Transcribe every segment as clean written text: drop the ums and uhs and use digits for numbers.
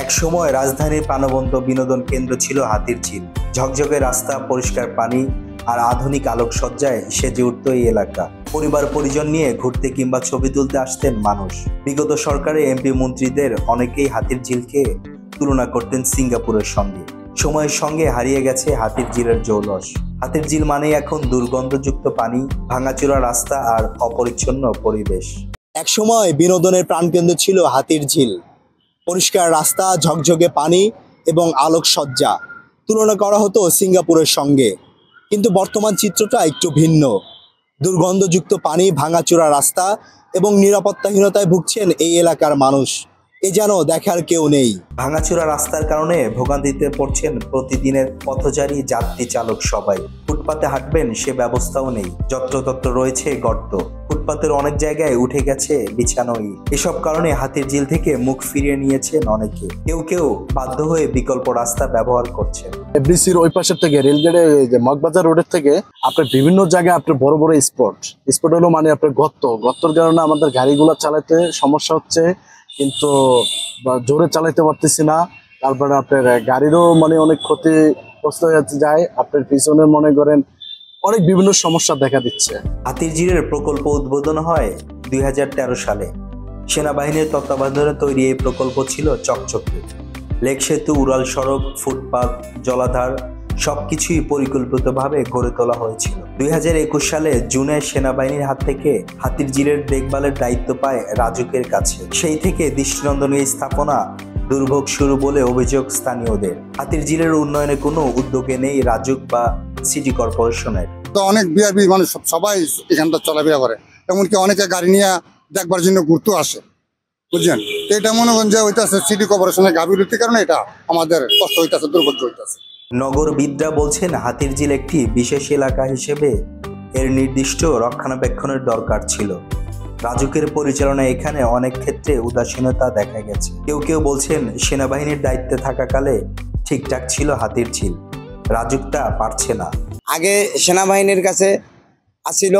একসময় রাজধানীর প্রাণবন্ত বিনোদন কেন্দ্র ছিল হাতির ঝিল। ঝকঝকে রাস্তা, পরিষ্কার পানি আর আধুনিক আলোকসজ্জায় সেজে উঠত এই এলাকা। পরিবার পরিজন নিয়ে ঘুরতে কিংবা ছবি তুলতে আসতেন মানুষ। বিগত সরকারে এমপি মন্ত্রীদের অনেকেই হাতির ঝিলকে তুলনা করতেন সিঙ্গাপুরের সঙ্গে। সময়ের সঙ্গে হারিয়ে গেছে হাতির ঝিলের জৌলস। হাতির ঝিল মানেই এখন দুর্গন্ধযুক্ত পানি, ভাঙাচোরা রাস্তা আর অপরিচ্ছন্ন পরিবেশ। একসময় বিনোদনের প্রাণকেন্দ্র ছিল হাতির ঝিল। পরিষ্কার রাস্তা, ঝকঝকে পানি এবং আলোকসজ্জা তুলনা করা হতো সিঙ্গাপুরের সঙ্গে। কিন্তু বর্তমান চিত্রটা একটু ভিন্ন। দুর্গন্ধযুক্ত পানি, ভাঙাচোরা রাস্তা এবং নিরাপত্তাহীনতায় ভুগছেন এই এলাকার মানুষ। এ যেন দেখার কেউ নেই। ভাঙাচোরা রাস্তার কারণে ভোগান্তিতে পড়ছেন প্রতিদিনের পথচারী, যাত্রী, চালক সবাই। ফুটপাতে হাঁটবেন সে ব্যবস্থাও নেই। যত্রতত্র রয়েছে গর্ত। ফুটপাতের অনেক জায়গায় উঠে গেছে বিছানো ইট। এসব কারণে হাতির ঝিল থেকে মুখ ফিরিয়ে নিয়েছেন অনেকে। কেউ কেউ বাধ্য হয়ে বিকল্প রাস্তা ব্যবহার করছেন। এফডিসির ওই পাশের থেকে রেলগেটে যে মগবাজার রোডের থেকে আপনার বিভিন্ন জায়গায় আপনার বড় বড় স্পট হলো মানে আপনার গর্তর কারণে আমাদের গাড়িগুলো চালাতে সমস্যা হচ্ছে, কিন্তু জোরে চালাইতে পারতেছি না। তারপরে আপনার গাড়িরও মানে অনেক ক্ষতিগ্রস্ত হয়ে যায়। আপনার পিছনে মনে করেন অনেক বিভিন্ন সমস্যা দেখা দিচ্ছে। হাতির ঝিলের প্রকল্প উদ্বোধন হয় 2013 সালে। সেনাবাহিনীর তত্ত্বাবধানে তৈরি এই প্রকল্প ছিল চকচকে। লেক সেতু, উড়াল সড়ক, ফুটপাত, জলাধার সবকিছুই পরিকল্পিতভাবে গড়ে তোলা হয়েছিল। 2021 সালে জুনে সেনাবাহিনীর হাত থেকে হাতির ঝিলের দেখভালের দায়িত্ব পায় রাজুকের কাছে। সেই থেকে দৃষ্টিনন্দন এই স্থাপনা দুর্ভোগ শুরু বলে অভিযোগ স্থানীয়দের। হাতির ঝিলের উন্নয়নে কোনো উদ্যোগে নেই রাজুক বা সিটি কর্পোরেশনের। তো অনেক বিআরবি মানুষ সবাই এখানটা চলাফেরা করে, এমনকি অনেকে গাড়ি নিয়ে দেখবার জন্য ঘুরতেও আসে, বুঝছেন। তো এটা মনে করেন যে হইতেছে সিটি কর্পোরেশনের গাফিলতির কারণে এটা আমাদের কষ্ট হইতেছে, দুর্ভোগ হইতেছে। নগরবিদরা বলছেন হাতির ঝিল একটি বিশেষ এলাকা হিসেবে এর নির্দিষ্ট রক্ষণাবেক্ষণের দরকার ছিল। রাজুকের পরিচালনায় এখানে অনেক ক্ষেত্রে উদাসীনতা দেখা গেছে। কেউ কেউ বলছেন সেনাবাহিনীর দায়িত্বে থাকাকালে ঠিকঠাক ছিল হাতির ঝিল, রাজুকটা পারছে না। আগে সেনাবাহিনীর কাছে আসিল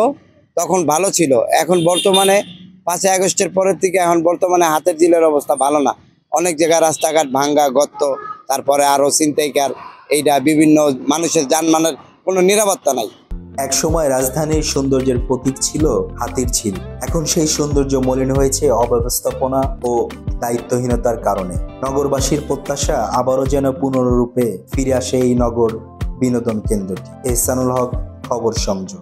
তখন ভালো ছিল, এখন বর্তমানে 5ই আগস্টের পরের থেকে এখন বর্তমানে হাতির ঝিলের অবস্থা ভালো না। অনেক জায়গায় রাস্তাঘাট ভাঙ্গা, গর্ত, তারপরে আরও ছিনতাইকার, এইটা বিভিন্ন মানুষের যানবাহনের কোনো নিরাপত্তা নাই। একসময় রাজধানীর সৌন্দর্যের প্রতীক ছিল হাতির ঝিল। এখন সেই সৌন্দর্য মলিন হয়েছে অব্যবস্থাপনা ও দায়িত্বহীনতার কারণে। নগরবাসীর প্রত্যাশা আবারও যেন পুনরূপে ফিরে আসে এই নগর বিনোদন কেন্দ্রটি। এহসানুল হক, খবর সংযোগ।